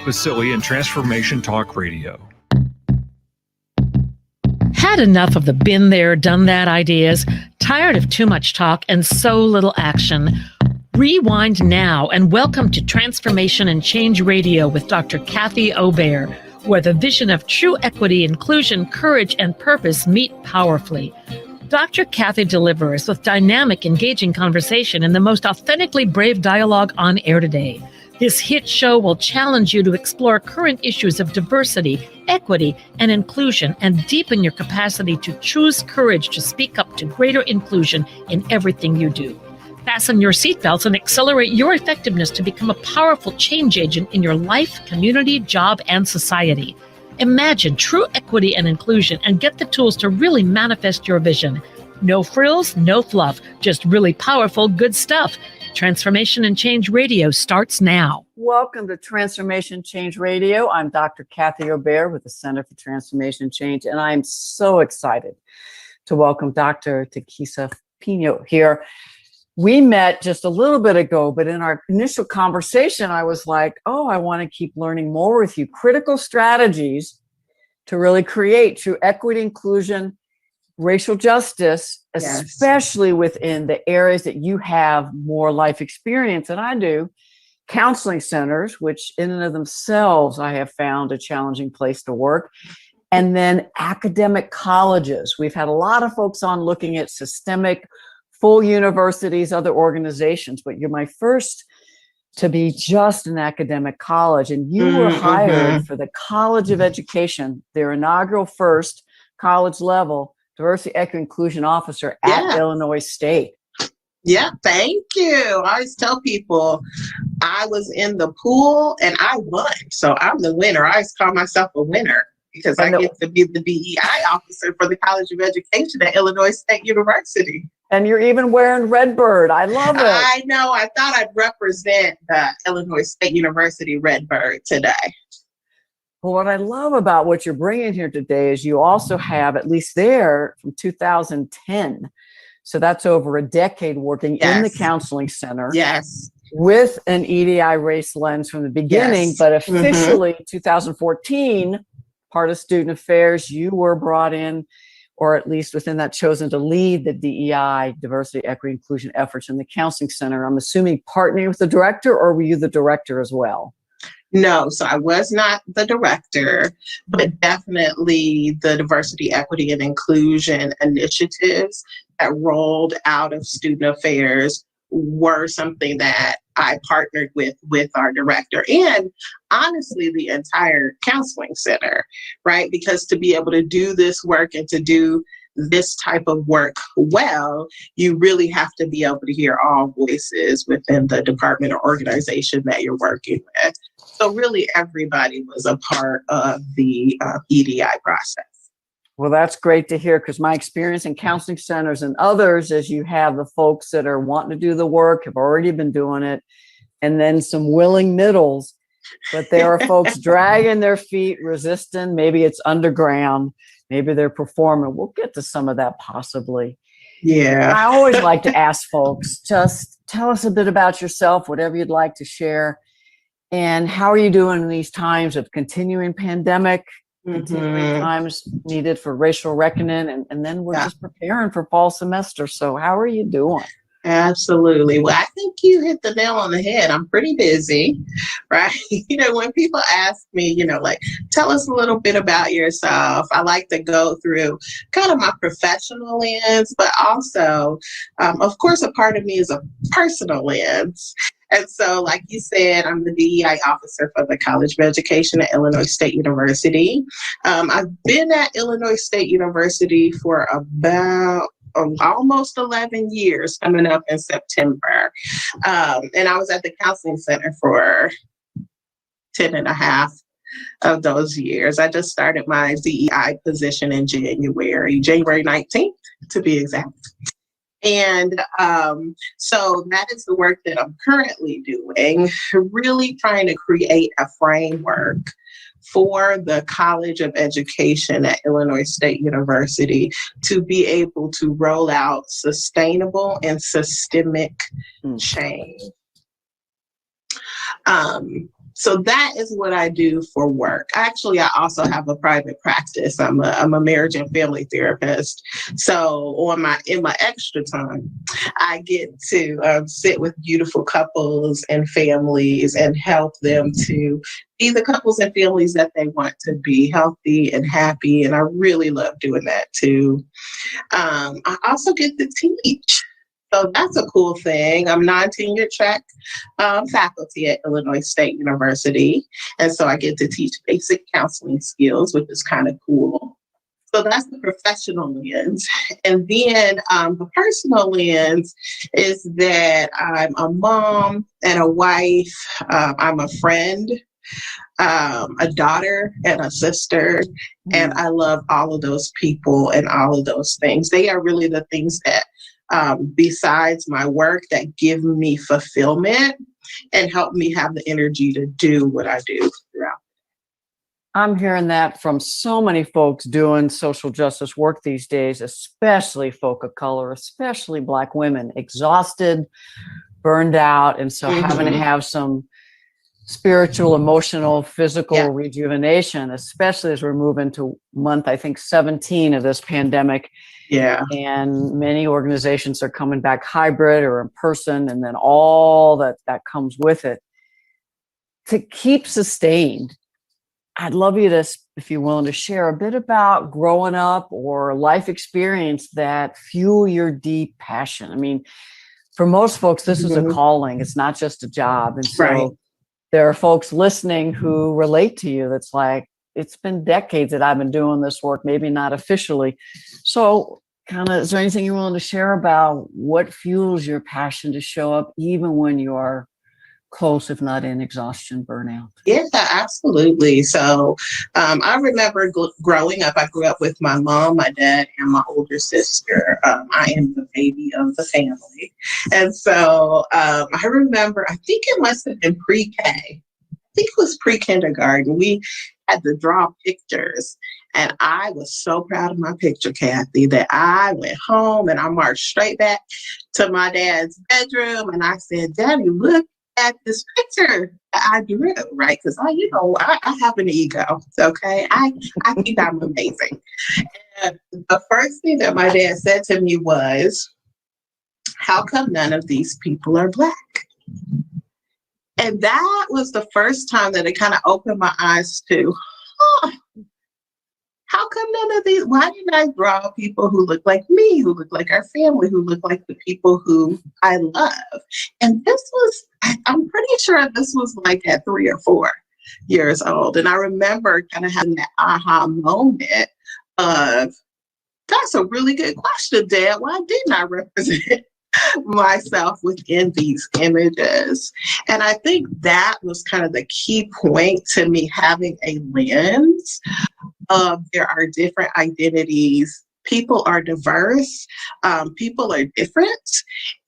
with Silly and Transformation Talk Radio. Had enough of the been there, done that ideas? Tired of too much talk and so little action? Rewind now and welcome to Transformation and Change Radio with Dr. Kathy Obear, where the vision of true equity, inclusion, courage, and purpose meet powerfully. Dr. Kathy delivers with dynamic, engaging conversation and the most authentically brave dialogue on air today. This hit show will challenge you to explore current issues of diversity, equity, and inclusion, and deepen your capacity to choose courage to speak up to greater inclusion in everything you do. Fasten your seatbelts and accelerate your effectiveness to become a powerful change agent in your life, community, job, and society. Imagine true equity and inclusion and get the tools to really manifest your vision. No frills, no fluff, just really powerful, good stuff. Transformation and Change Radio starts now. Welcome to Transformation Change Radio. I'm Dr. Kathy Obear with the Center for Transformation Change, and I'm so excited to welcome Dr. Dakesa Piña here. We met just a little bit ago, but in our initial conversation, I was like, oh, I want to keep learning more with you. Critical strategies to really create true equity, inclusion, racial justice, especially within the areas that you have more life experience than I do. Counseling centers, which in and of themselves, I have found a challenging place to work. And then academic colleges. We've had a lot of folks on looking at systemic full universities, other organizations, but you're my first to be just an academic college. And you were hired for the College of Education, their inaugural first college level diversity, equity, inclusion officer at Illinois State. Yeah, thank you. I always tell people I was in the pool and I won. So I'm the winner. I always call myself a winner because I get to be the DEI officer for the College of Education at Illinois State University. And you're even wearing Redbird. I love it. I know. I thought I'd represent the Illinois State University Redbird today. Well, what I love about what you're bringing here today is you also have, at least there, from 2010. So that's over a decade working in the counseling center. Yes. With an EDI race lens from the beginning, but officially 2014, part of student affairs, you were brought in, or at least within that, chosen to lead the DEI, diversity, equity, inclusion efforts in the counseling center. I'm assuming partnering with the director, or were you the director as well? No, so I was not the director, but definitely the diversity, equity, and inclusion initiatives that rolled out of student affairs were something that I partnered with our director and honestly the entire counseling center, right? Because to be able to do this work and to do this type of work well, you really have to be able to hear all voices within the department or organization that you're working with. So really everybody was a part of the EDI process. Well, that's great to hear, because my experience in counseling centers and others is you have the folks that are wanting to do the work, have already been doing it, and then some willing middles. But there are folks dragging their feet, resisting. Maybe it's underground. Maybe they're performing. We'll get to some of that possibly. Yeah. I always like to ask folks, just tell us a bit about yourself, whatever you'd like to share. And how are you doing in these times of continuing pandemic? Continuing times needed for racial reckoning, and then we're just preparing for fall semester. So how are you doing? Absolutely. Well, I think you hit the nail on the head. I'm pretty busy, right? When people ask me, like, tell us a little bit about yourself, I like to go through kind of my professional lens, but also, of course, a part of me is a personal lens. And so, like you said, I'm the DEI officer for the College of Education at Illinois State University. I've been at Illinois State University for about almost 11 years, coming up in September. And I was at the counseling center for 10 and a half of those years. I just started my DEI position in January 19th, to be exact. And so that is the work that I'm currently doing, really trying to create a framework for the College of Education at Illinois State University to be able to roll out sustainable and systemic change. So that is what I do for work. Actually, I also have a private practice. I'm a marriage and family therapist. So in my extra time, I get to sit with beautiful couples and families and help them to be the couples and families that they want to be, healthy and happy. And I really love doing that too. I also get to teach. So that's a cool thing. I'm non-tenured track faculty at Illinois State University. And so I get to teach basic counseling skills, which is kind of cool. So that's the professional lens. And then the personal lens is that I'm a mom and a wife. I'm a friend, a daughter and a sister. And I love all of those people and all of those things. They are really the things that, besides my work, that give me fulfillment and help me have the energy to do what I do throughout. I'm hearing that from so many folks doing social justice work these days, especially folk of color, especially Black women, exhausted, burned out. And so having to have some spiritual, emotional, physical rejuvenation, especially as we're moving to month, I think, 17 of this pandemic. Yeah. And many organizations are coming back hybrid or in person, and then all that comes with it. To keep sustained, I'd love you to, if you're willing to share a bit about growing up or life experience that fuel your deep passion. I mean, for most folks, this is a calling. It's not just a job. And so there are folks listening who relate to you. That's like, it's been decades that I've been doing this work, maybe not officially. So is there anything you're willing to share about what fuels your passion to show up even when you are close, if not in exhaustion, burnout? Yeah, absolutely. So I remember growing up, I grew up with my mom, my dad, and my older sister. I am the baby of the family. And so I remember, I think it must have been pre-K. I think it was pre-kindergarten. We had to draw pictures. And I was so proud of my picture, Kathy, that I went home and I marched straight back to my dad's bedroom. And I said, Daddy, look at this picture that I drew, right? Because I have an ego. Okay, I think I'm amazing. And the first thing that my dad said to me was, "How come none of these people are Black?" And that was the first time that it kind of opened my eyes to, how come none of these? Why didn't I draw people who look like me, who look like our family, who look like the people who I love? And this was, I'm pretty sure this was like at 3 or 4 years old. And I remember kind of having that aha moment of, that's a really good question, Dad. Why didn't I represent myself within these images? And I think that was kind of the key point to me having a lens of there are different identities. People are diverse. People are different.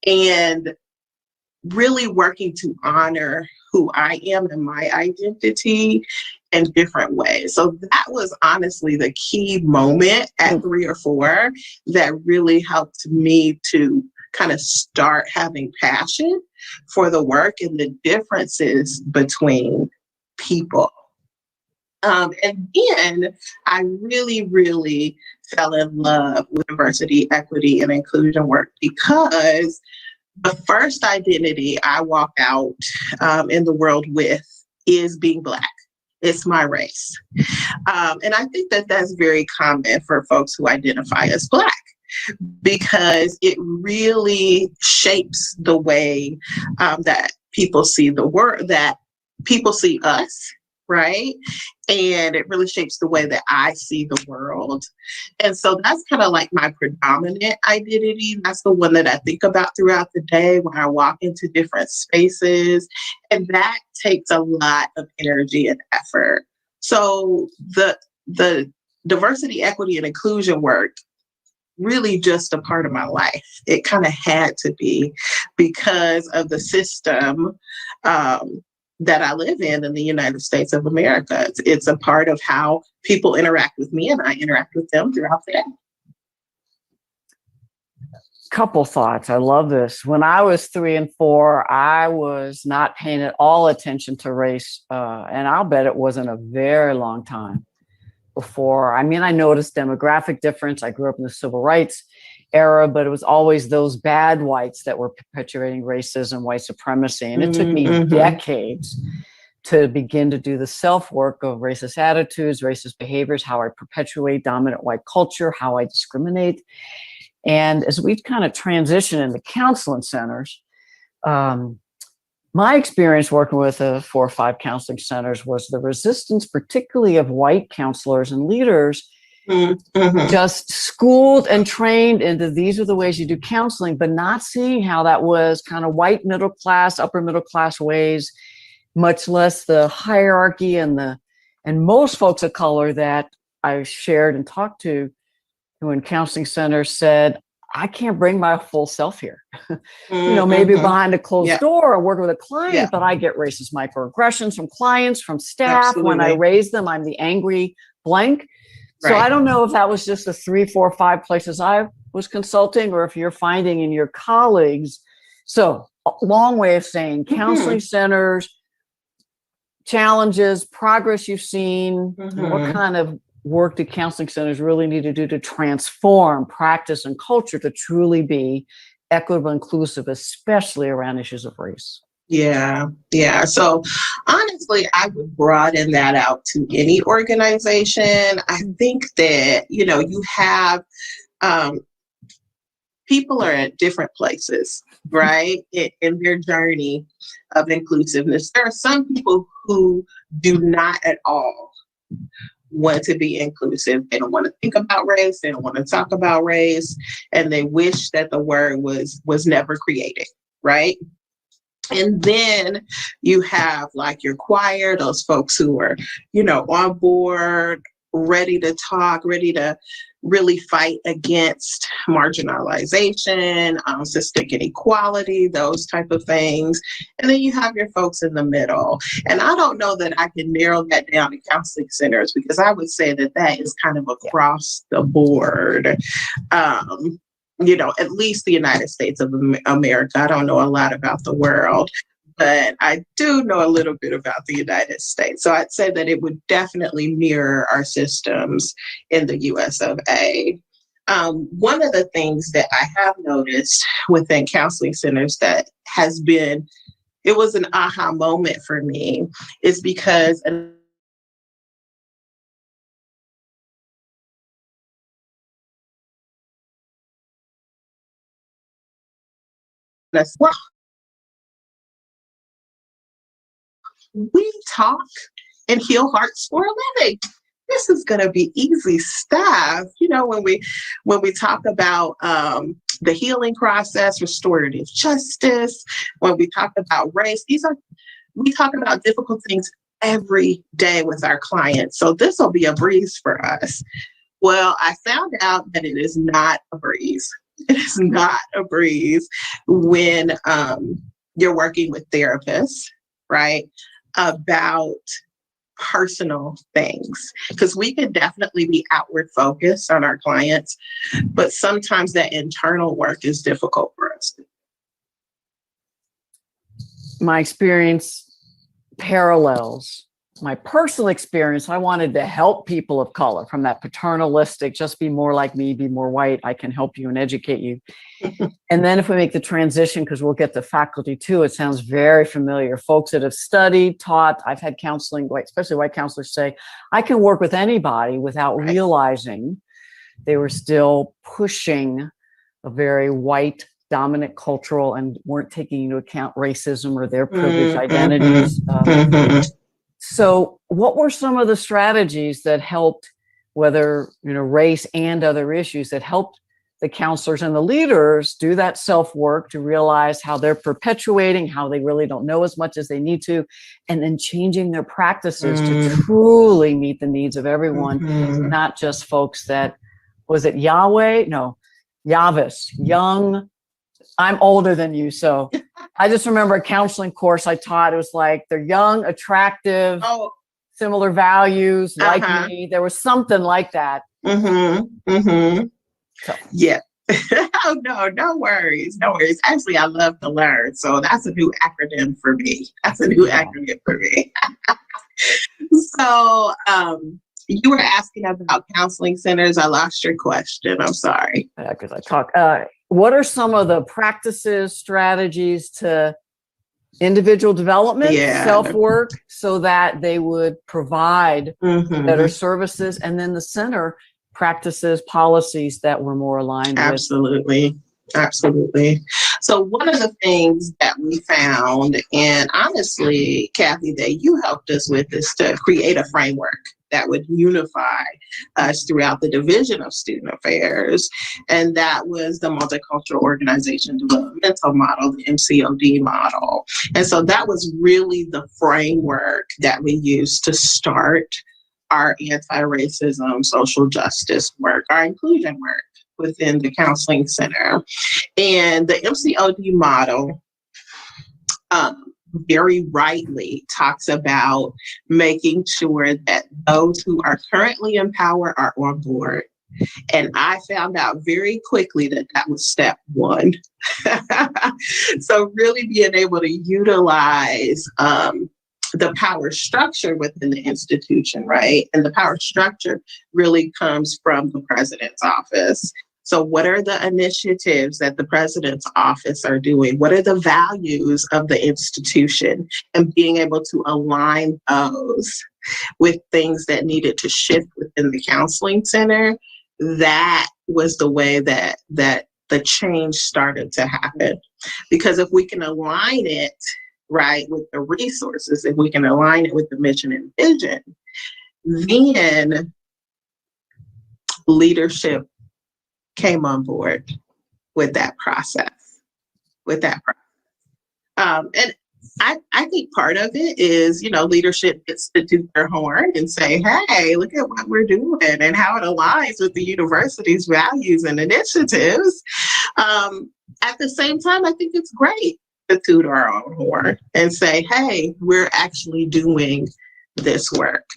And really working to honor who I am and my identity in different ways. So that was honestly the key moment at 3 or 4 that really helped me to kind of start having passion for the work and the differences between people. And then I really, really fell in love with diversity, equity, and inclusion work because the first identity I walk out in the world with is being Black. It's my race. And I think that that's very common for folks who identify as Black because it really shapes the way that people see the world, that people see us. Right. And it really shapes the way that I see the world. And so that's kind of like my predominant identity. That's the one that I think about throughout the day when I walk into different spaces. And that takes a lot of energy and effort. So the diversity, equity, and inclusion work really just a part of my life. It kind of had to be because of the system that I live in the United States of America. It's a part of how people interact with me and I interact with them throughout the day. Couple thoughts. I love this. When I was 3 and 4, I was not paying at all attention to race. And I'll bet it wasn't a very long time before. I mean, I noticed demographic difference. I grew up in the civil rights era, but it was always those bad whites that were perpetuating racism, white supremacy. And it took me decades to begin to do the self-work of racist attitudes, racist behaviors, how I perpetuate dominant white culture, how I discriminate. And as we kind of transition into counseling centers, my experience working with 4 or 5 counseling centers was the resistance, particularly of white counselors and leaders, just schooled and trained into these are the ways you do counseling, but not seeing how that was kind of white middle class, upper middle class ways, much less the hierarchy and most folks of color that I shared and talked to who in counseling centers said, I can't bring my full self here. Maybe behind a closed door or working with a client, but I get racist microaggressions from clients, from staff. Absolutely. When I raise them, I'm the angry blank. So I don't know if that was just the 3, 4, 5 places I was consulting or if you're finding in your colleagues. So a long way of saying counseling centers, challenges, progress you've seen, what kind of work do counseling centers really need to do to transform practice and culture to truly be equitable, inclusive, especially around issues of race? Yeah. So honestly, I would broaden that out to any organization. I think that, you have people are at different places, right, in their journey of inclusiveness. There are some people who do not at all want to be inclusive. They don't want to think about race. They don't want to talk about race. And they wish that the word was never created, right? And then you have like your choir, those folks who are, on board, ready to talk, ready to really fight against marginalization, systemic inequality, those type of things. And then you have your folks in the middle. And I don't know that I can narrow that down to counseling centers because I would say that is kind of across the board. At least the United States of America. I don't know a lot about the world, but I do know a little bit about the United States. So I'd say that it would definitely mirror our systems in the US of A. One of the things that I have noticed within counseling centers that it was an aha moment for me, is because we talk and heal hearts for a living. This is going to be easy stuff. When we talk about the healing process, restorative justice, when we talk about race, we talk about difficult things every day with our clients. So this will be a breeze for us. Well, I found out that it is not a breeze. It is not a breeze when you're working with therapists, right, about personal things. Because we can definitely be outward focused on our clients, but sometimes that internal work is difficult for us. My experience parallels my personal experience. I wanted to help people of color from that paternalistic, just be more like me, be more white. I can help you and educate you. And then if we make the transition, because we'll get to faculty too, it sounds very familiar. Folks that have studied, taught, I've had counseling, especially white counselors say, I can work with anybody without realizing they were still pushing a very white dominant cultural and weren't taking into account racism or their privileged identities. So what were some of the strategies that helped, whether, race and other issues, that helped the counselors and the leaders do that self-work to realize how they're perpetuating, how they really don't know as much as they need to, and then changing their practices to truly meet the needs of everyone, not just folks that, was it Yahweh? No, Yavis, young. I'm older than you, so I just remember a counseling course I taught. It was like, they're young, attractive, similar values, like me. There was something like that. So. Yeah. Oh, no, no worries. No worries. Actually, I love to learn. So that's a new acronym for me. So you were asking about counseling centers. I lost your question. I'm sorry. Because I talk. What are some of the practices, strategies to individual development, Yeah. self-work, so that they would provide Mhm. better services, and then the center practices, policies that were more aligned Absolutely. Absolutely. So one of the things that we found, and honestly, Kathy, that you helped us with, is to create a framework that would unify us throughout the Division of Student Affairs. And that was the Multicultural Organization Developmental Model, the MCOD model. And so that was really the framework that we used to start our anti-racism, social justice work, our inclusion work within the counseling center. And the MCOD model very rightly talks about making sure that those who are currently in power are on board. And I found out very quickly that that was step one. So really being able to utilize the power structure within the institution, right? And the power structure really comes from the president's office. So what are the initiatives that the president's office are doing? What are the values of the institution? And being able to align those with things that needed to shift within the counseling center, that was the way that the change started to happen. Because if we can align it, right, with the resources, if we can align it with the mission and vision, then leadership came on board with that process. And I think part of it is, leadership gets to toot their horn and say, hey, look at what we're doing and how it aligns with the university's values and initiatives. At the same time, I think it's great to toot our own horn and say, hey, we're actually doing this work.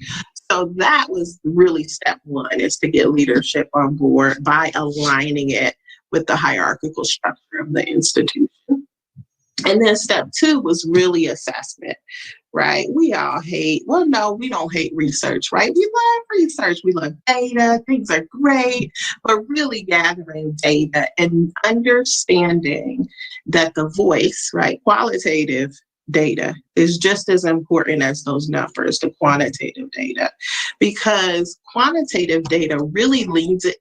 So that was really step one, is to get leadership on board by aligning it with the hierarchical structure of the institution. And then step two was really assessment, right? We don't hate research, right? We love research. We love data. Things are great, but really gathering data and understanding that the voice, right, qualitative data is just as important as those numbers, the quantitative data, because quantitative data really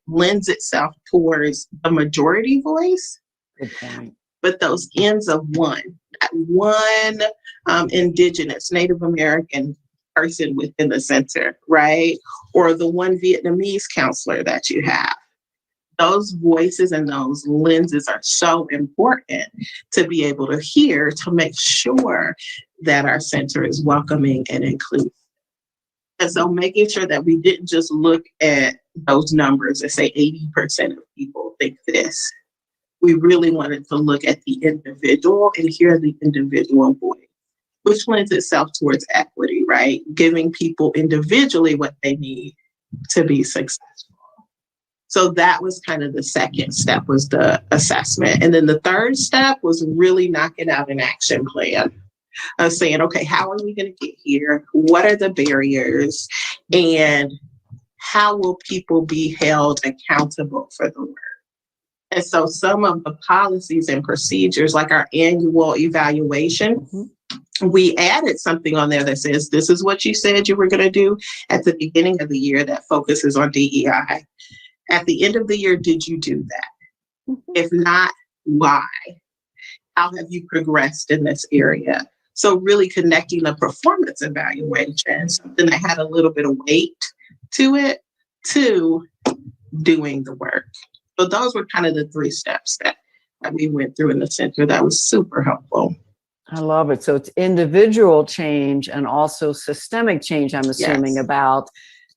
lends itself towards a majority voice. Good point. But those ends of one, that one Indigenous, Native American person within the center, right? Or the one Vietnamese counselor that you have. Those voices and those lenses are so important to be able to hear, to make sure that our center is welcoming and inclusive. And so making sure that we didn't just look at those numbers and say 80% of people think this. We really wanted to look at the individual and hear the individual voice, which lends itself towards equity, right? Giving people individually what they need to be successful. So that was kind of the second step, was the assessment. And then the third step was really knocking out an action plan of saying, okay, how are we going to get here? What are the barriers? And how will people be held accountable for the work? And so some of the policies and procedures, like our annual evaluation, we added something on there that says, this is what you said you were going to do at the beginning of the year that focuses on DEI. At the end of the year, did you do that? If not, why? How have you progressed in this area? So really connecting the performance evaluation, something that had a little bit of weight to it, to doing the work. So those were kind of the 3 steps that we went through in the center. That was super helpful. I love it. So it's individual change and also systemic change, I'm assuming, Yes. about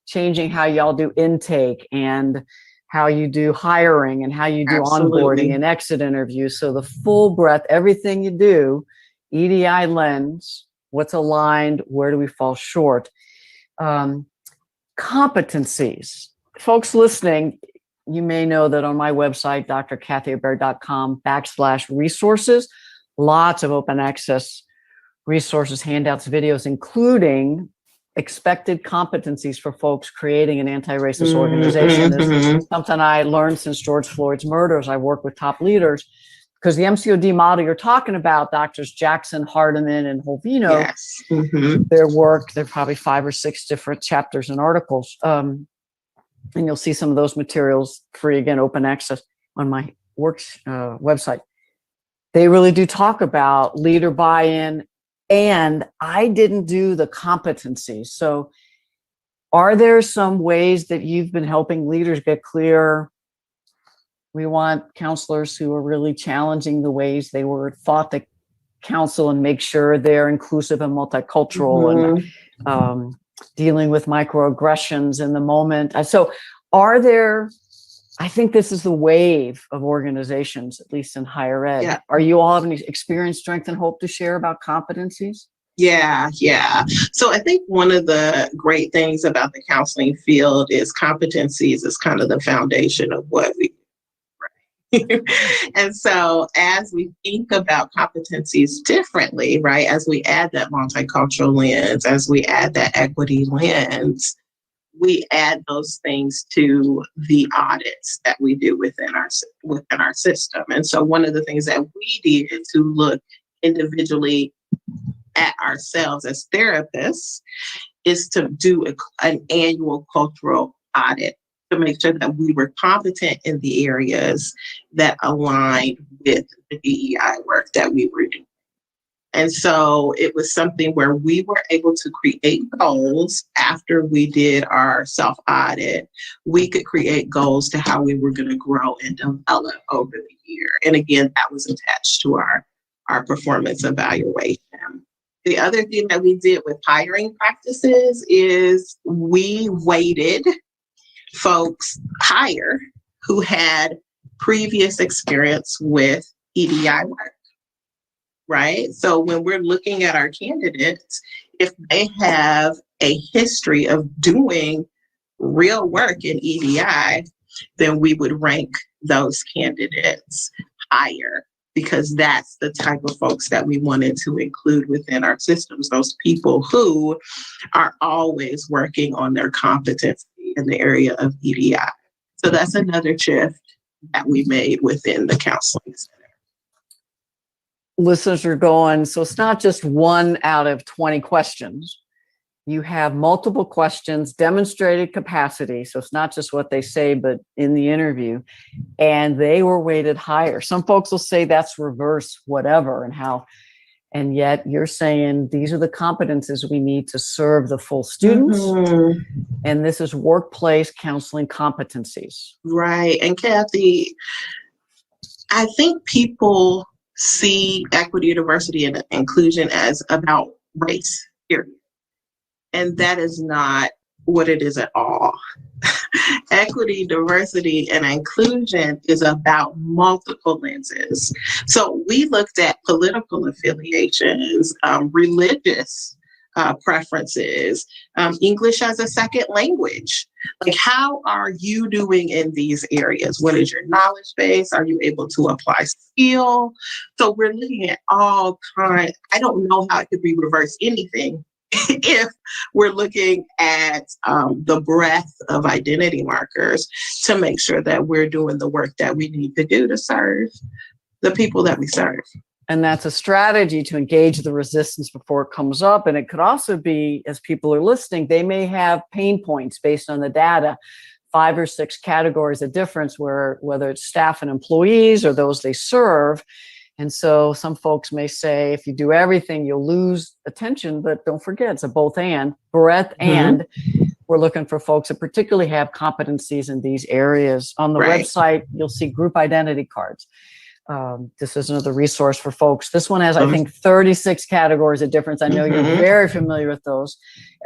changing how y'all do intake and how you do hiring and how you do Absolutely. onboarding and exit interviews. So the full breadth, everything you do, EDI lens, what's aligned, where do we fall short? Competencies. Folks listening, you may know that on my website, drkathyobear.com/resources, lots of open access resources, handouts, videos, including expected competencies for folks creating an anti-racist organization. This is something I learned since George Floyd's murders. I work with top leaders because the MCOD model you're talking about, Doctors Jackson, Hardiman, and Holvino, Yes. their work, there are probably 5 or 6 different chapters and articles. And you'll see some of those materials free, again, open access on my works website. They really do talk about leader buy-in, and I didn't do the competencies. So are there some ways that you've been helping leaders get clear? We want counselors who are really challenging the ways they were thought to counsel and make sure they're inclusive and multicultural and dealing with microaggressions in the moment. So are there, I think this is the wave of organizations, at least in higher ed. Yeah. Are you all having experience, strength, and hope to share about competencies? Yeah. So I think one of the great things about the counseling field is competencies is kind of the foundation of what we do. And so as we think about competencies differently, right, as we add that multicultural lens, as we add that equity lens, we add those things to the audits that we do within our system. And so one of the things that we did to look individually at ourselves as therapists is to do an annual cultural audit to make sure that we were competent in the areas that aligned with the DEI work that we were doing. And so it was something where we were able to create goals after we did our self-audit. We could create goals to how we were going to grow and develop over the year. And again, that was attached to our performance evaluation. The other thing that we did with hiring practices is we weighted folks hire who had previous experience with EDI work, right? So when we're looking at our candidates, if they have a history of doing real work in EDI, then we would rank those candidates higher, because that's the type of folks that we wanted to include within our systems, those people who are always working on their competency in the area of EDI. So that's another shift that we made within the counseling center. Listeners are going, so it's not just 1 out of 20 questions. You have multiple questions, demonstrated capacity. So it's not just what they say, but in the interview. And they were weighted higher. Some folks will say that's reverse whatever and how. And yet you're saying these are the competencies we need to serve the full students. And this is workplace counseling competencies. Right. And Kathy, I think people see equity, diversity, and inclusion as about race, period. And that is not what it is at all. Equity, diversity, and inclusion is about multiple lenses. So we looked at political affiliations, religious preferences, English as a second language. Like, how are you doing in these areas? What is your knowledge base? Are you able to apply skill? So we're looking at all kinds. I don't know how it could be reverse anything if we're looking at the breadth of identity markers to make sure that we're doing the work that we need to do to serve the people that we serve. And that's a strategy to engage the resistance before it comes up. And it could also be, as people are listening, they may have pain points based on the data, 5 or 6 categories of difference, where whether it's staff and employees or those they serve. And so some folks may say, if you do everything, you'll lose attention, but don't forget, it's a both and, breadth and. We're looking for folks that particularly have competencies in these areas. On the website, you'll see group identity cards. This is another resource for folks. This one has, I think, 36 categories of difference. I know you're very familiar with those.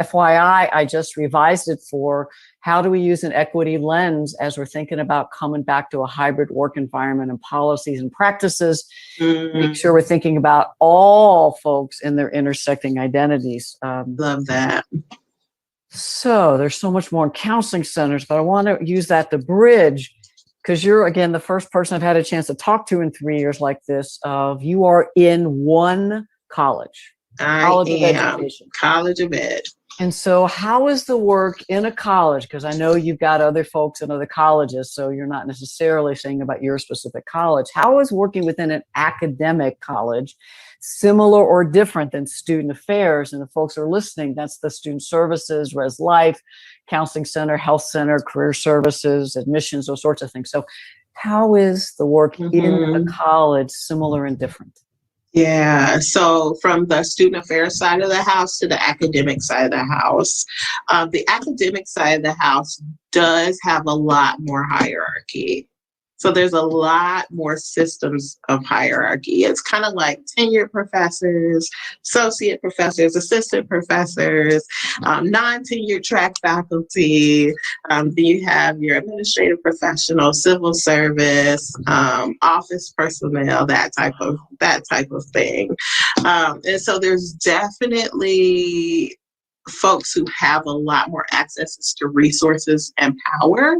FYI, I just revised it for how do we use an equity lens as we're thinking about coming back to a hybrid work environment and policies and practices. Make sure we're thinking about all folks in their intersecting identities. Love that. So there's so much more in counseling centers, but I want to use that to bridge because you're, again, the first person I've had a chance to talk to in 3 years like this, of you are in one college. I College of am Education. College of Ed. And so how is the work in a college? Because I know you've got other folks in other colleges, so you're not necessarily saying about your specific college. How is working within an academic college similar or different than student affairs? And the folks who are listening, that's the student services, res life, counseling center, health center, career services, admissions, those sorts of things. So how is the work in a college similar and different? Yeah, so from the student affairs side of the house to the academic side of the house, the academic side of the house does have a lot more hierarchy. So there's a lot more systems of hierarchy. It's kind of like tenured professors, associate professors, assistant professors, non-tenured track faculty. Then you have your administrative professional, civil service, office personnel, that type of thing. And so there's definitely folks who have a lot more access to resources and power,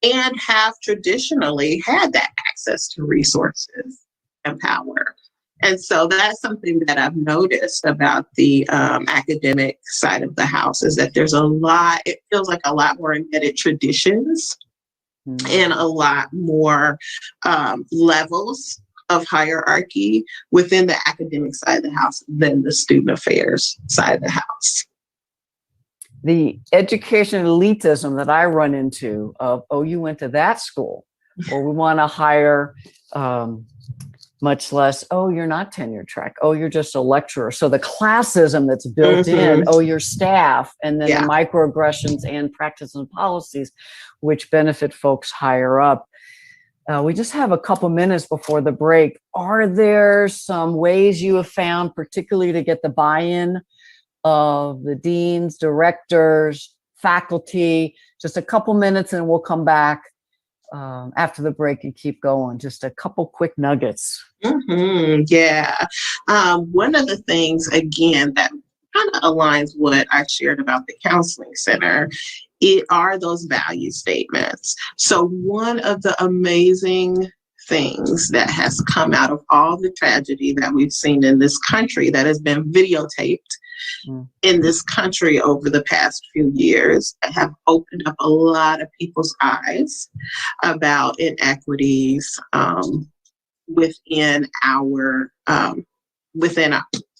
and have traditionally had that access to resources and power. And so that's something that I've noticed about the academic side of the house, is that there's a lot, it feels like a lot more embedded traditions and a lot more levels of hierarchy within the academic side of the house than the student affairs side of the house. The education elitism that I run into of, oh, you went to that school, or we want to hire, much less, oh, you're not tenure track, oh, you're just a lecturer. So the classism that's built in, oh, you're staff, and then the microaggressions and practices and policies which benefit folks higher up. We just have a couple minutes before the break. Are there some ways you have found, particularly to get the buy-in of the deans, directors, faculty? Just a couple minutes and we'll come back after the break and keep going. Just a couple quick nuggets. Yeah. One of the things, again, that kind of aligns what I shared about the counseling center, it are those value statements. So one of the amazing things that has come out of all the tragedy that we've seen in this country, that has been videotaped in this country over the past few years, have opened up a lot of people's eyes about inequities within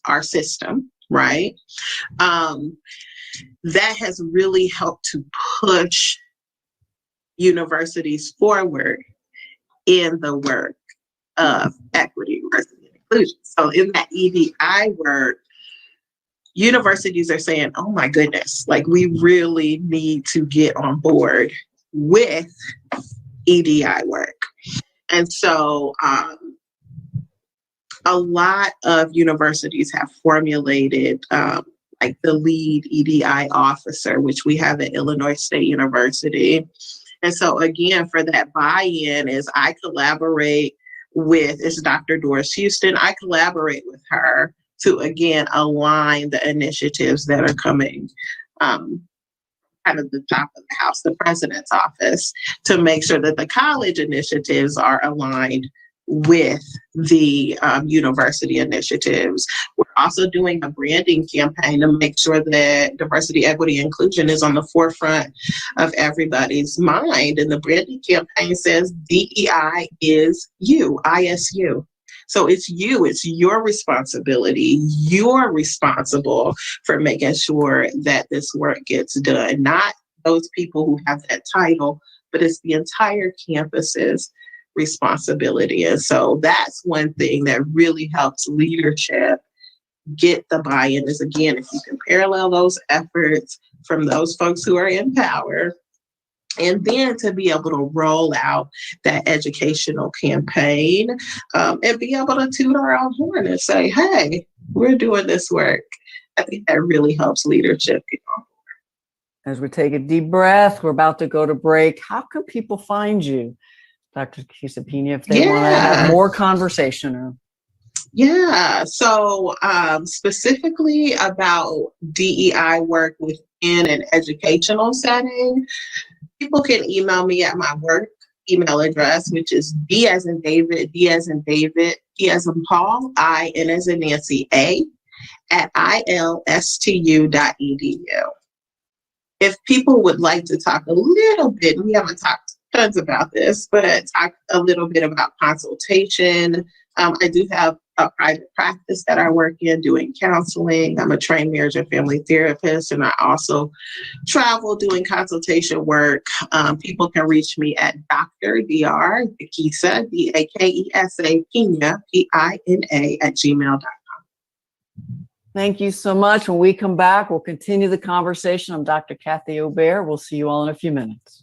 our system, right? That has really helped to push universities forward in the work of equity, diversity, and inclusion. So in that EDI work, universities are saying, oh my goodness, like we really need to get on board with EDI work. And so a lot of universities have formulated like the lead EDI officer, which we have at Illinois State University. And so again, for that buy-in is I collaborate with, it's Dr. Doris Houston. I collaborate with her to, again, align the initiatives that are coming kind of the top of the house, the president's office, to make sure that the college initiatives are aligned with the university initiatives. We're also doing a branding campaign to make sure that diversity, equity, inclusion is on the forefront of everybody's mind. And the branding campaign says DEI is you, ISU. So it's you, it's your responsibility. You're responsible for making sure that this work gets done, not those people who have that title, but it's the entire campus's responsibility. And so that's one thing that really helps leadership get the buy-in, is, again, if you can parallel those efforts from those folks who are in power, and then to be able to roll out that educational campaign and be able to toot our own horn and say, hey, we're doing this work. I think that really helps leadership get on board. As we take a deep breath, we're about to go to break. How can people find you, Dr. Dakesa Piña, if they want to have more conversation? Yeah, so specifically about DEI work within an educational setting, people can email me at my work email address, which is D as in David, D as in David, P as in Paul, I, N as in Nancy, A, at ilstu.edu. If people would like to talk a little bit, we haven't talked tons about this, but talk a little bit about consultation. I do have a private practice that I work in doing counseling. I'm a trained marriage and family therapist, and I also travel doing consultation work. People can reach me at Dr. Dakesa, Dakesa, Piña, Pina, at gmail.com. Thank you so much. When we come back, we'll continue the conversation. I'm Dr. Kathy Obear. We'll see you all in a few minutes.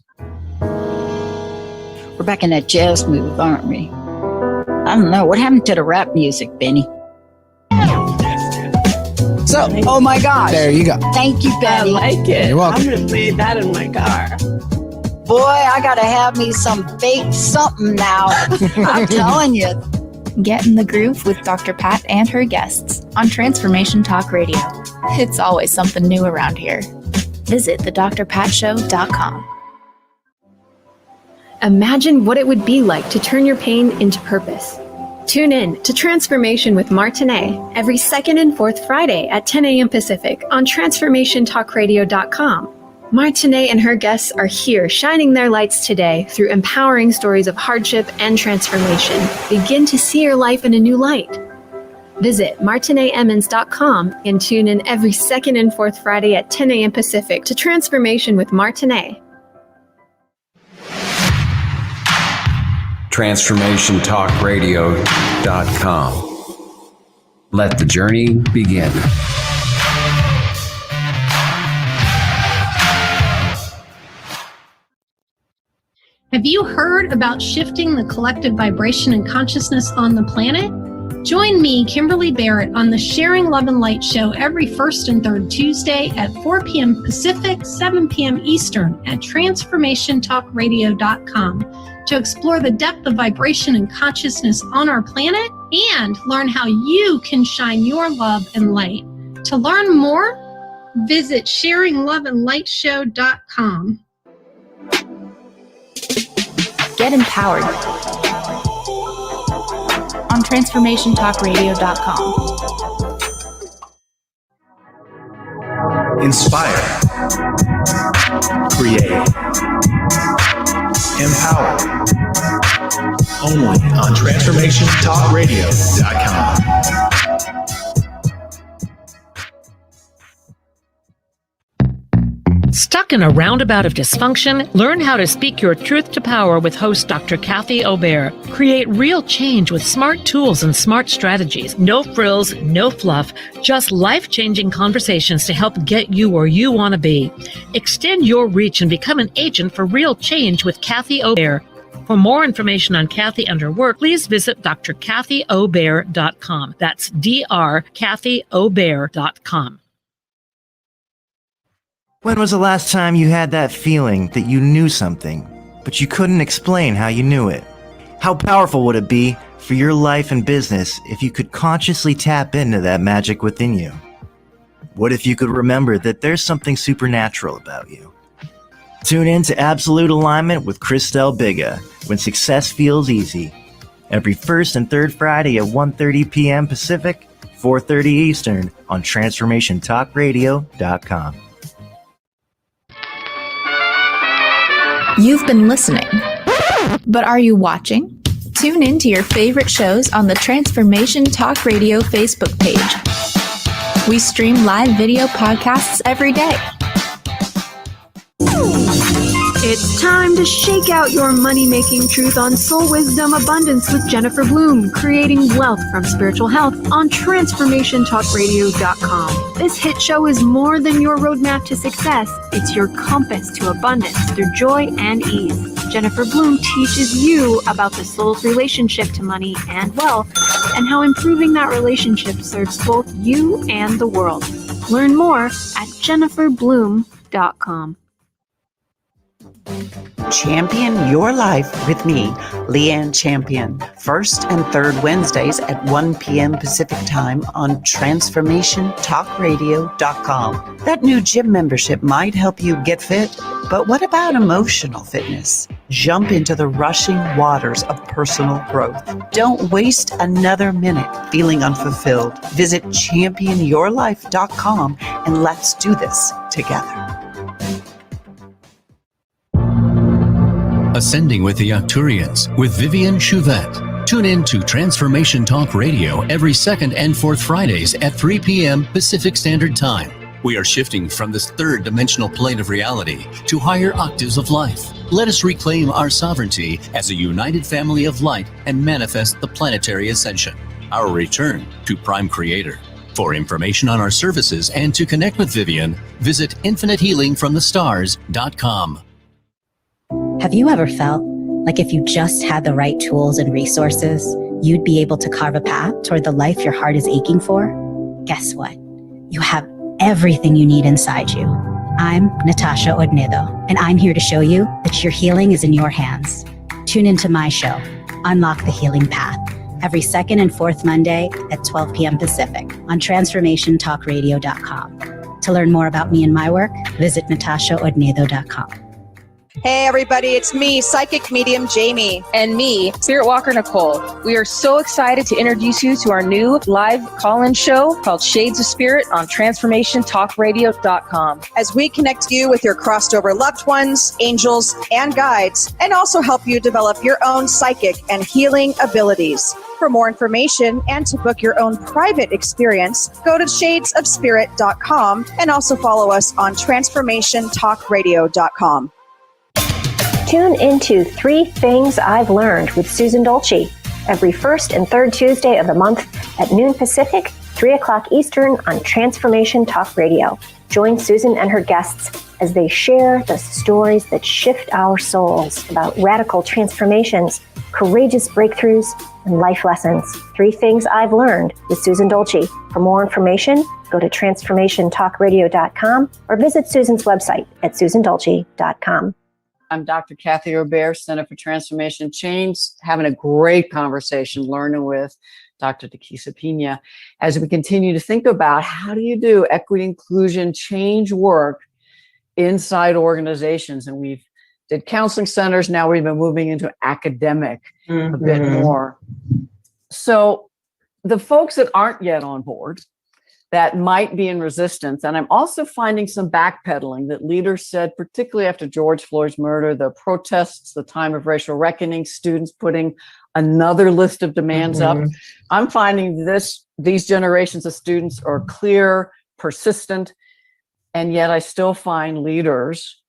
We're back in that jazz mood, aren't we? I don't know. What happened to the rap music, Benny? So, oh my gosh. There you go. Thank you, Benny. I like it. You're welcome. I'm going to play that in my car. Boy, I got to have me some baked something now. I'm telling you. Get in the groove with Dr. Pat and her guests on Transformation Talk Radio. It's always something new around here. Visit thedrpatshow.com. Imagine what it would be like to turn your pain into purpose. Tune in to Transformation with Martinet every second and fourth Friday at 10 a.m. Pacific on TransformationTalkRadio.com. Martinet and her guests are here shining their lights today through empowering stories of hardship and transformation. Begin to see your life in a new light. Visit MartinetEmmons.com and tune in every second and fourth Friday at 10 a.m. Pacific to Transformation with Martinet. TransformationTalkRadio.com. Let the journey begin. Have you heard about shifting the collective vibration and consciousness on the planet? Join me, Kimberly Barrett, on the Sharing Love and Light show every first and third Tuesday at 4 p.m. Pacific, 7 p.m. Eastern at TransformationTalkRadio.com to explore the depth of vibration and consciousness on our planet and learn how you can shine your love and light. To learn more, visit SharingLoveAndLightShow.com. Get empowered on TransformationTalkRadio.com. Inspire. Create. Empower. Only on TransformationTalkRadio.com. Stuck in a roundabout of dysfunction? Learn how to speak your truth to power with host Dr. Kathy Obear. Create real change with smart tools and smart strategies. No frills, no fluff, just life-changing conversations to help get you where you want to be. Extend your reach and become an agent for real change with Kathy Obear. For more information on Kathy and her work, please visit drkathyobear.com. That's drkathyobear.com. When was the last time you had that feeling that you knew something, but you couldn't explain how you knew it? How powerful would it be for your life and business if you could consciously tap into that magic within you? What if you could remember that there's something supernatural about you? Tune in to Absolute Alignment with Christelle Biga when success feels easy. Every first and third Friday at 1:30 p.m. Pacific, 4:30 Eastern on TransformationTalkRadio.com. You've been listening, but are you watching? Tune in to your favorite shows on the Transformation Talk Radio Facebook page. We stream live video podcasts every day. It's time to shake out your money-making truth on Soul Wisdom Abundance with Jennifer Bloom, creating wealth from spiritual health on TransformationTalkRadio.com. This hit show is more than your roadmap to success. It's your compass to abundance through joy and ease. Jennifer Bloom teaches you about the soul's relationship to money and wealth and how improving that relationship serves both you and the world. Learn more at jenniferbloom.com. Champion Your Life with me, Leanne Champion, first and third Wednesdays at 1 p.m. Pacific Time on TransformationTalkRadio.com. That new gym membership might help you get fit, but what about emotional fitness? Jump into the rushing waters of personal growth. Don't waste another minute feeling unfulfilled. Visit championyourlife.com and let's do this together. Ascending with the Arcturians with Vivian Chouvette. Tune in to Transformation Talk Radio every second and fourth Fridays at 3 p.m. Pacific Standard Time. We are shifting from this third dimensional plane of reality to higher octaves of life. Let us reclaim our sovereignty as a united family of light and manifest the planetary ascension, our return to Prime Creator. For information on our services and to connect with Vivian, visit infinitehealingfromthestars.com. Have you ever felt like if you just had the right tools and resources, you'd be able to carve a path toward the life your heart is aching for? Guess what? You have everything you need inside you. I'm Natasha Odnedo, and I'm here to show you that your healing is in your hands. Tune into my show, Unlock the Healing Path, every second and fourth Monday at 12 p.m. Pacific on TransformationTalkRadio.com. To learn more about me and my work, visit NatashaOdnedo.com. Hey everybody, it's me, Psychic Medium Jamie. And me, Spirit Walker Nicole. We are so excited to introduce you to our new live call-in show called Shades of Spirit on TransformationTalkRadio.com. As we connect you with your crossed over loved ones, angels, and guides, and also help you develop your own psychic and healing abilities. For more information and to book your own private experience, go to shadesofspirit.com and also follow us on TransformationTalkRadio.com. Tune into 3 Things I've Learned with Susan Dolce every first and third Tuesday of the month at noon Pacific, 3 o'clock Eastern on Transformation Talk Radio. Join Susan and her guests as they share the stories that shift our souls about radical transformations, courageous breakthroughs, and life lessons. 3 Things I've Learned with Susan Dolce. For more information, go to TransformationTalkRadio.com or visit Susan's website at susandolce.com. I'm Dr. Kathy Obear, Center for Transformation Change, having a great conversation, learning with Dr. Dakesa Piña as we continue to think about how do you do equity, inclusion, change work inside organizations. And we've did counseling centers. Now we've been moving into academic a bit more. So the folks that aren't yet on board, that might be in resistance. And I'm also finding some backpedaling that leaders said, particularly after George Floyd's murder, the protests, the time of racial reckoning, students putting another list of demands up. I'm finding these generations of students are clear, persistent, and yet I still find leaders,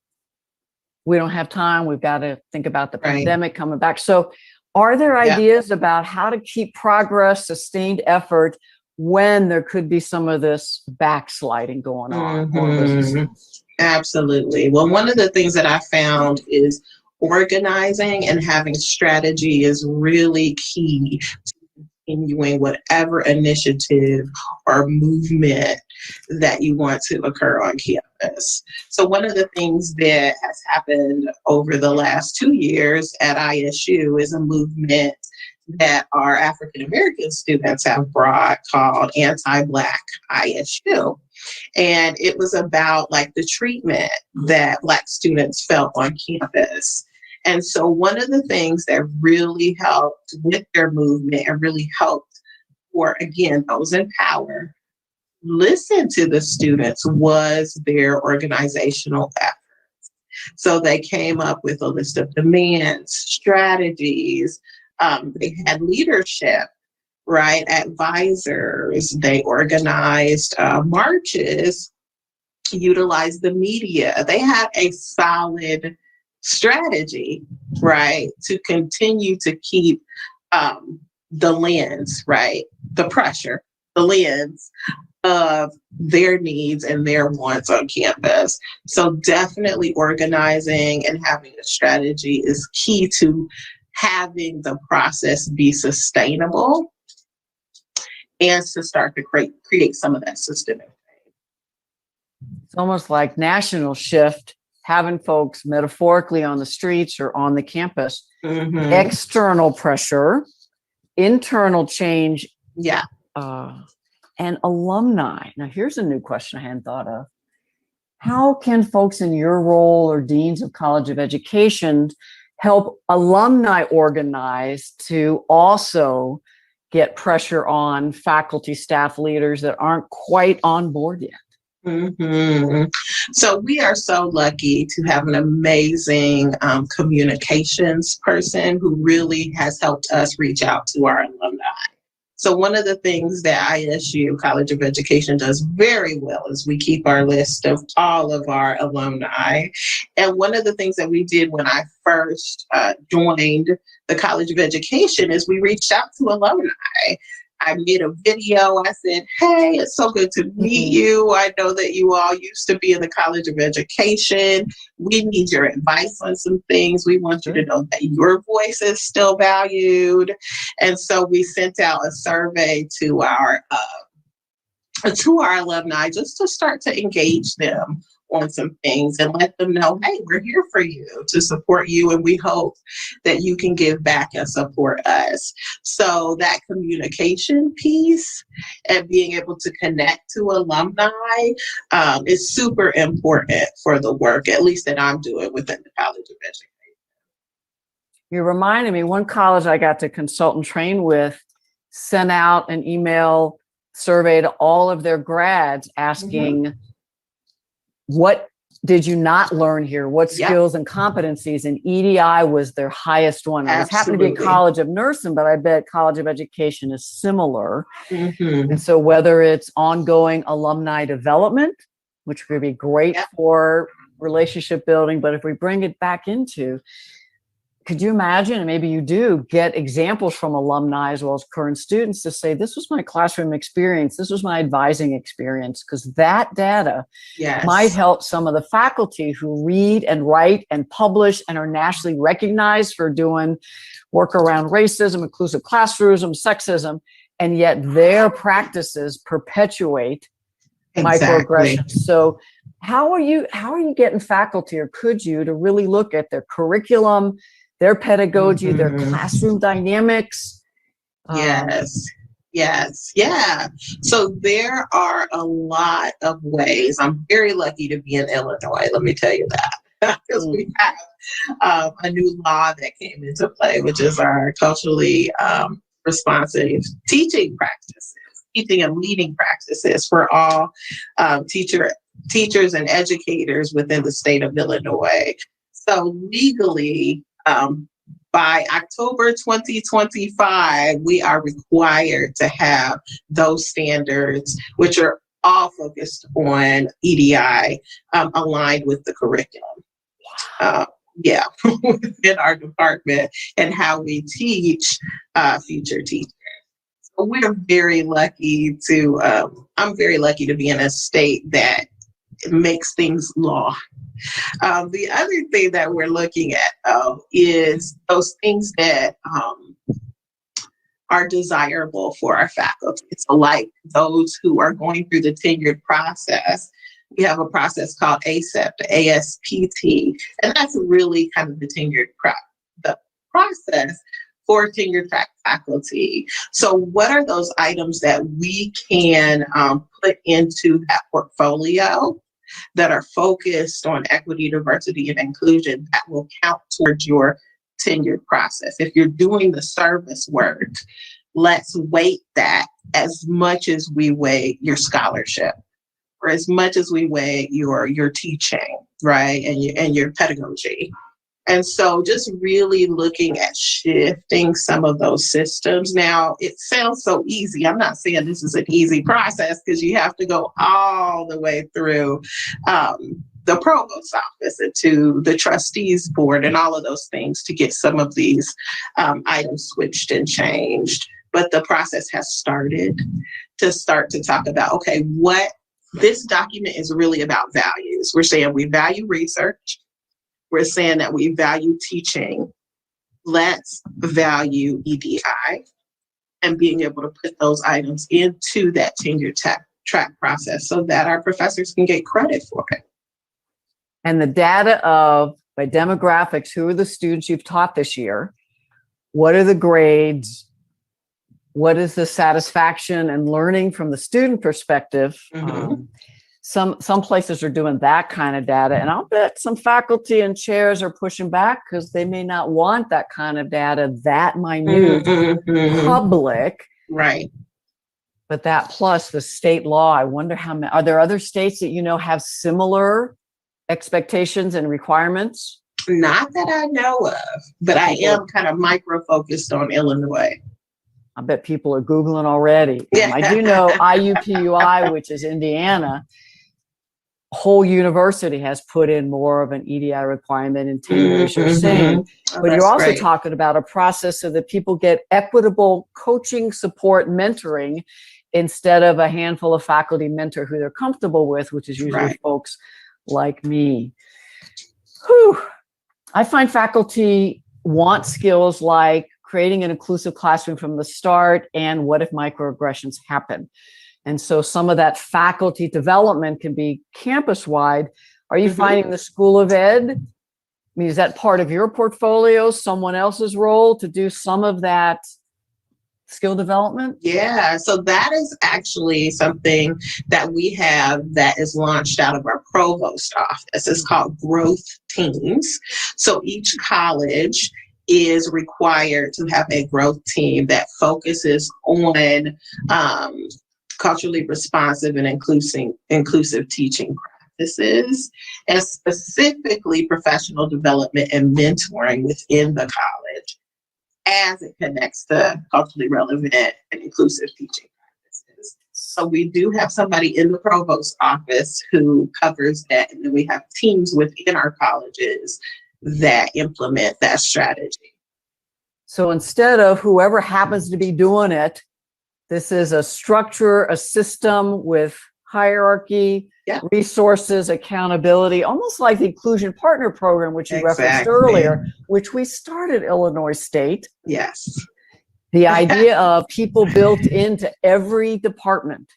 we don't have time. We've got to think about the pandemic coming back. So are there ideas about how to keep progress, sustained effort, when there could be some of this backsliding going on? Absolutely. Well, one of the things that I found is organizing and having strategy is really key to continuing whatever initiative or movement that you want to occur on campus. So one of the things that has happened over the last 2 years at ISU is a movement that our African American students have brought called Anti-Black ISU. And it was about like the treatment that Black students felt on campus. And so one of the things that really helped with their movement and really helped for, again, those in power, listen to the students was their organizational efforts. So they came up with a list of demands, strategies. They had leadership, right? Advisors. They organized marches, utilized the media. They had a solid strategy, right? To continue to keep the lens, right? The pressure, the lens of their needs and their wants on campus. So definitely organizing and having a strategy is key to having the process be sustainable and to start to create some of that systemic change. It's almost like national shift, having folks metaphorically on the streets or on the campus, external pressure, internal change, and alumni. Now, here's a new question I hadn't thought of. How can folks in your role or deans of College of Education help alumni organize to also get pressure on faculty, staff leaders that aren't quite on board yet? So we are so lucky to have an amazing communications person who really has helped us reach out to our alumni. So one of the things that ISU, College of Education, does very well is we keep our list of all of our alumni. And one of the things that we did when I first joined the College of Education is we reached out to alumni. I made a video. I said, hey, it's so good to meet you. I know that you all used to be in the College of Education. We need your advice on some things. We want you to know that your voice is still valued. And so we sent out a survey to our alumni just to start to engage them on some things and let them know, hey, we're here for you to support you, and we hope that you can give back and support us. So that communication piece and being able to connect to alumni is super important for the work, at least that I'm doing within the College of Education. You reminded me, one college I got to consult and train with sent out an email survey to all of their grads asking, what did you not learn here? What skills and competencies? And EDI was their highest one. It happened to be College of Nursing, but I bet College of Education is similar. And so whether it's ongoing alumni development, which could be great for relationship building, but if we bring it back into, could you imagine, and maybe you do, get examples from alumni as well as current students to say, this was my classroom experience, this was my advising experience, because that data might help some of the faculty who read and write and publish and are nationally recognized for doing work around racism, inclusive classrooms, sexism, and yet their practices perpetuate microaggressions. So how are you getting faculty, or could you, to really look at their curriculum, their pedagogy, their classroom dynamics? So there are a lot of ways. I'm very lucky to be in Illinois, let me tell you that, because we have a new law that came into play, which is our culturally responsive teaching practices, teaching and leading practices for all teachers and educators within the state of Illinois. So legally, by October 2025, we are required to have those standards, which are all focused on EDI, aligned with the curriculum. Within our department and how we teach future teachers. So we're very lucky to, I'm very lucky to be in a state that makes things law. The other thing that we're looking at is those things that are desirable for our faculty. So like those who are going through the tenured process, we have a process called ASEP, the ASPT, and that's really kind of the tenured the process for tenured track faculty. So what are those items that we can put into that portfolio that are focused on equity, diversity, and inclusion that will count towards your tenured process? If you're doing the service work, let's weight that as much as we weigh your scholarship, or as much as we weigh your teaching, right, and your pedagogy. And so just really looking at shifting some of those systems. Now, it sounds so easy. I'm not saying this is an easy process, because you have to go all the way through the provost's office and to the trustees board and all of those things to get some of these items switched and changed. But the process has started to talk about, okay, what this document is really about values. We're saying we value research. We're saying that we value teaching. Let's value EDI and being able to put those items into that tenure track process so that our professors can get credit for it. And the data of, by demographics, who are the students you've taught this year? What are the grades? What is the satisfaction and learning from the student perspective? some places are doing that kind of data, and I'll bet some faculty and chairs are pushing back because they may not want that kind of data, that minute, public. Right. But that plus the state law, I wonder how many, are there other states that have similar expectations and requirements? Not that I know of, but I am kind of micro-focused on Illinois. I bet people are Googling already. Yeah. I do know IUPUI, which is Indiana, whole university has put in more of an EDI requirement in tenure, as you're saying. But you're also talking about a process so that people get equitable coaching, support, mentoring, instead of a handful of faculty mentor who they're comfortable with, which is usually folks like me. Whew. I find faculty want skills like creating an inclusive classroom from the start and what if microaggressions happen. And so some of that faculty development can be campus-wide. Are you finding the School of Ed, I mean, is that part of your portfolio, someone else's role to do some of that skill development? Yeah, so that is actually something that we have that is launched out of our provost office. It's called Growth Teams. So each college is required to have a growth team that focuses on culturally responsive and inclusive teaching practices, and specifically professional development and mentoring within the college as it connects to culturally relevant and inclusive teaching practices. So we do have somebody in the provost office who covers that, and then we have teams within our colleges that implement that strategy. So instead of whoever happens to be doing it, this is a structure, a system with hierarchy, resources, accountability, almost like the Inclusion Partner Program, which you referenced earlier, which we started Illinois State. Yes. The idea of people built into every department.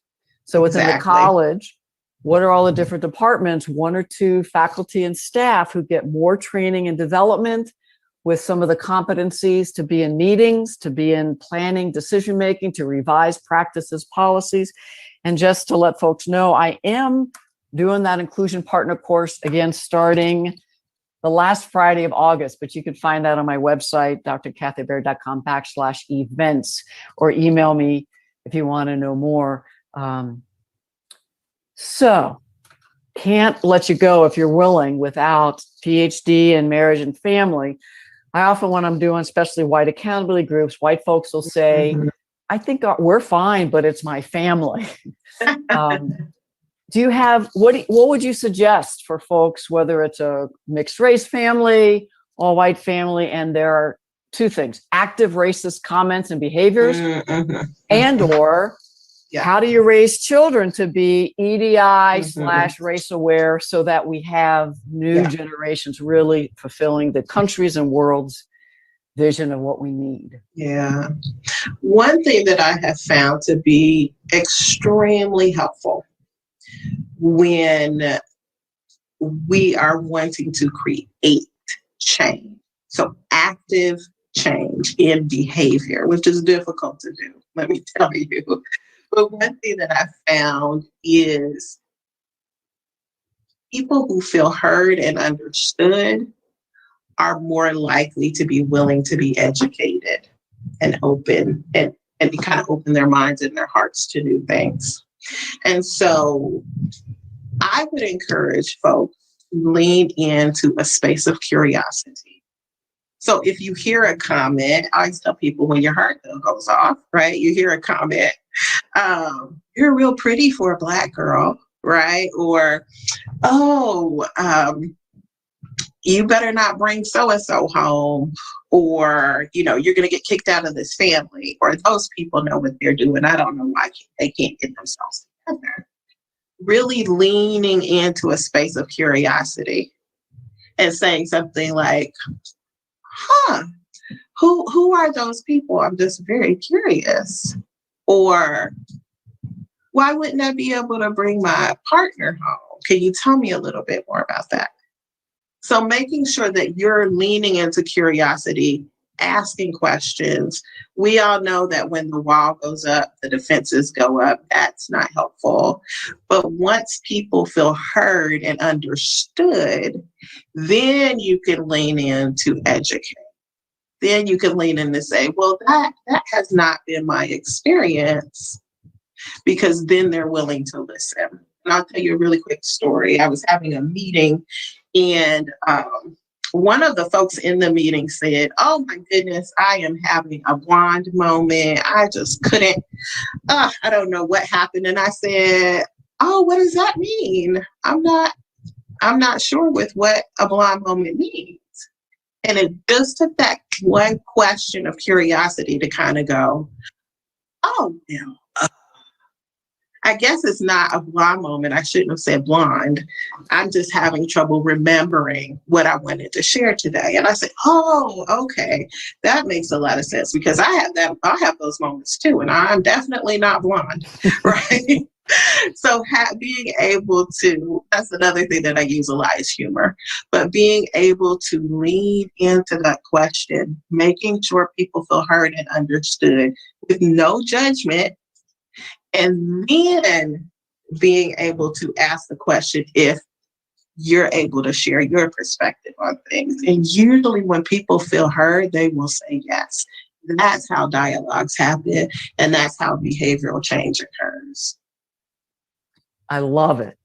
So within the college, what are all the different departments? One or two faculty and staff who get more training and development with some of the competencies to be in meetings, to be in planning, decision-making, to revise practices, policies. And just to let folks know, I am doing that Inclusion Partner course again, starting the last Friday of August, but you can find that on my website, drkathyobear.com/events, or email me if you want to know more. So can't let you go if you're willing without PhD in marriage and family. I often, when I'm doing, especially white accountability groups, white folks will say, I think we're fine, but it's my family. Do you have, what would you suggest for folks, whether it's a mixed race family, all white family, and there are two things, active racist comments and behaviors, and or how do you raise children to be EDI/race aware so that we have new generations really fulfilling the country's and world's vision of what we need? Yeah. One thing that I have found to be extremely helpful when we are wanting to create change, so active change in behavior, which is difficult to do, let me tell you. But one thing that I found is people who feel heard and understood are more likely to be willing to be educated and open and kind of open their minds and their hearts to new things. And so I would encourage folks to lean into a space of curiosity. So if you hear a comment, I always tell people when your heart goes off, right? You hear a comment, you're real pretty for a Black girl, right? Or, you better not bring so-and-so home, or, you're going to get kicked out of this family, or those people know what they're doing. I don't know why they can't get themselves together. Really leaning into a space of curiosity and saying something like, who are those people? I'm just very curious. Or, why wouldn't I be able to bring my partner home? Can you tell me a little bit more about that? So making sure that you're leaning into curiosity asking questions. We all know that when the wall goes up, the defenses go up. That's not helpful. But once people feel heard and understood, then you can lean in to educate. Then you can lean in and say, well, that has not been my experience, because then they're willing to listen. And I'll tell you a really quick story. I was having a meeting, and one of the folks in the meeting said, oh my goodness, I am having a blonde moment. I just couldn't, I don't know what happened. And I said, oh, what does that mean? I'm not sure with what a blonde moment means. And it just took that one question of curiosity to kind of go, oh, no. I guess it's not a blonde moment. I shouldn't have said blonde. I'm just having trouble remembering what I wanted to share today. And I said, oh, okay. That makes a lot of sense, because I have those moments too. And I'm definitely not blonde, right? So being able to, that's another thing that I use a lot, is humor, but being able to lean into that question, making sure people feel heard and understood with no judgment, and then being able to ask the question if you're able to share your perspective on things. And usually when people feel heard, they will say yes. That's how dialogues happen, and that's how behavioral change occurs. I love it.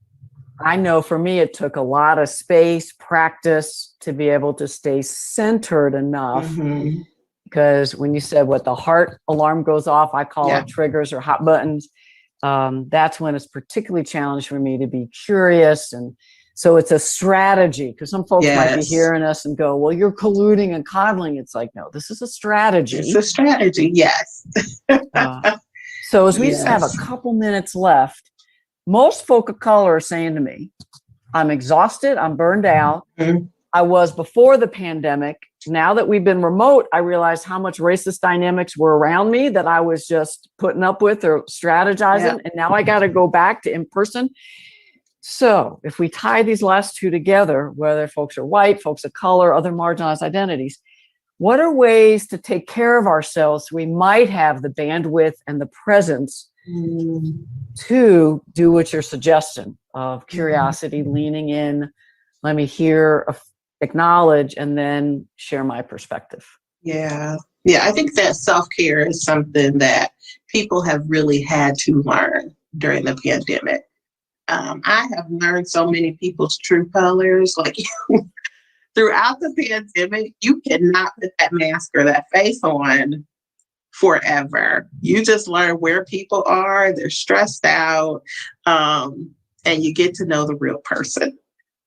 I know for me, it took a lot of space, practice to be able to stay centered enough. Mm-hmm. Because when you said what the heart alarm goes off, I call it triggers or hot buttons. That's when it's particularly challenged for me to be curious. And so it's a strategy, because some folks might be hearing us and go, well, you're colluding and coddling. It's like, no, this is a strategy. It's a strategy. Yes. So as we just have a couple minutes left, most folk of color are saying to me, I'm exhausted. I'm burned out. Mm-hmm. I was before the pandemic. Now that we've been remote, I realized how much racist dynamics were around me that I was just putting up with or strategizing. Yeah. And now I got to go back to in person. So if we tie these last two together, whether folks are white, folks of color, other marginalized identities, what are ways to take care of ourselves so we might have the bandwidth and the presence to do what you're suggesting of curiosity, leaning in, let me hear, acknowledge, and then share my perspective. Yeah. I think that self-care is something that people have really had to learn during the pandemic. I have learned so many people's true colors. Like throughout the pandemic, you cannot put that mask or that face on forever. You just learn where people are, they're stressed out, and you get to know the real person.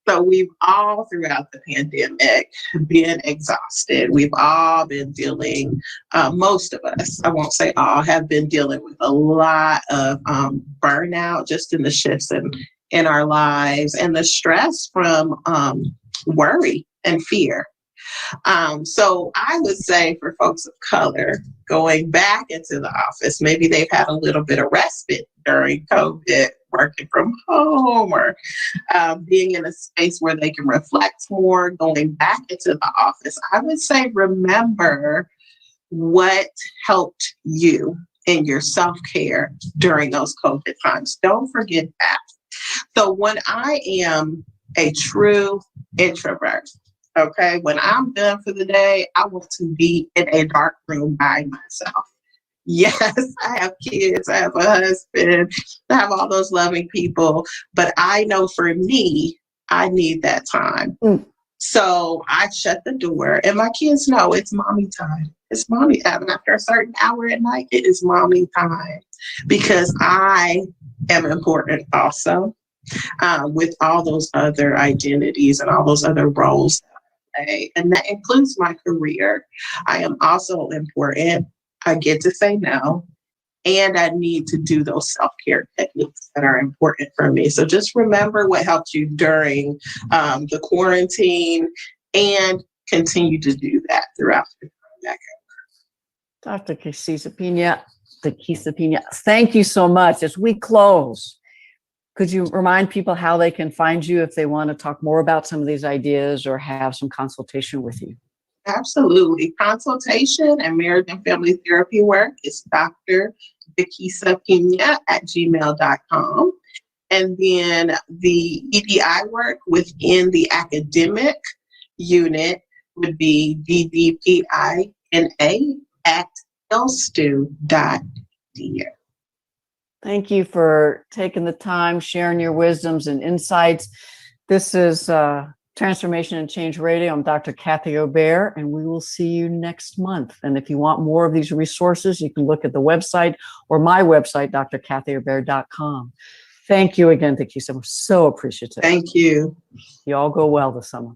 So we've all throughout the pandemic been exhausted. We've all been dealing, most of us, I won't say all, have been dealing with a lot of burnout just in the shifts in our lives, and the stress from worry and fear. So I would say for folks of color, going back into the office, maybe they've had a little bit of respite during COVID, working from home, or being in a space where they can reflect more, going back into the office. I would say remember what helped you in your self-care during those COVID times. Don't forget that. So when I am a true introvert, okay, when I'm done for the day, I want to be in a dark room by myself. Yes, I have kids, I have a husband, I have all those loving people, but I know for me, I need that time. So I shut the door, and my kids know it's mommy time. It's mommy time. And after a certain hour at night, it is mommy time, because I am important also, with all those other identities and all those other roles. And that includes my career. I am also important. I get to say no, and I need to do those self-care techniques that are important for me. So just remember what helped you during the quarantine, and continue to do that throughout the pandemic. Dr. Dakesa Piña, thank you so much. As we close, could you remind people how they can find you if they want to talk more about some of these ideas or have some consultation with you? Absolutely. Consultation and marriage and family therapy work is Dr. Dakesa Piña at gmail.com. And then the EDI work within the academic unit would be ddpina@lstu.edu. Thank you for taking the time, sharing your wisdoms and insights. This is Transformation and Change Radio. I'm Dr. Kathy Obear, and we will see you next month. And if you want more of these resources, you can look at the website or my website, drkathyobear.com. Thank you again, Dakesa. We're so appreciative. Thank you. You all go well this summer.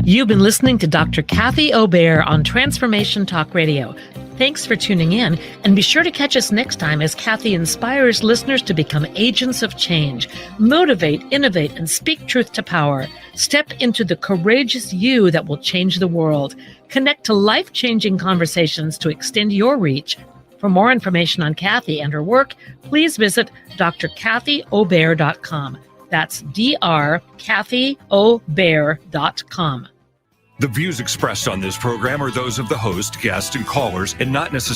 You've been listening to Dr. Kathy Obear on Transformation Talk Radio. Thanks for tuning in, and be sure to catch us next time as Kathy inspires listeners to become agents of change, motivate, innovate, and speak truth to power. Step into the courageous you that will change the world. Connect to life-changing conversations to extend your reach. For more information on Kathy and her work, please visit drkathyobear.com. That's drkathyobear.com. The views expressed on this program are those of the host, guests, and callers, and not necessarily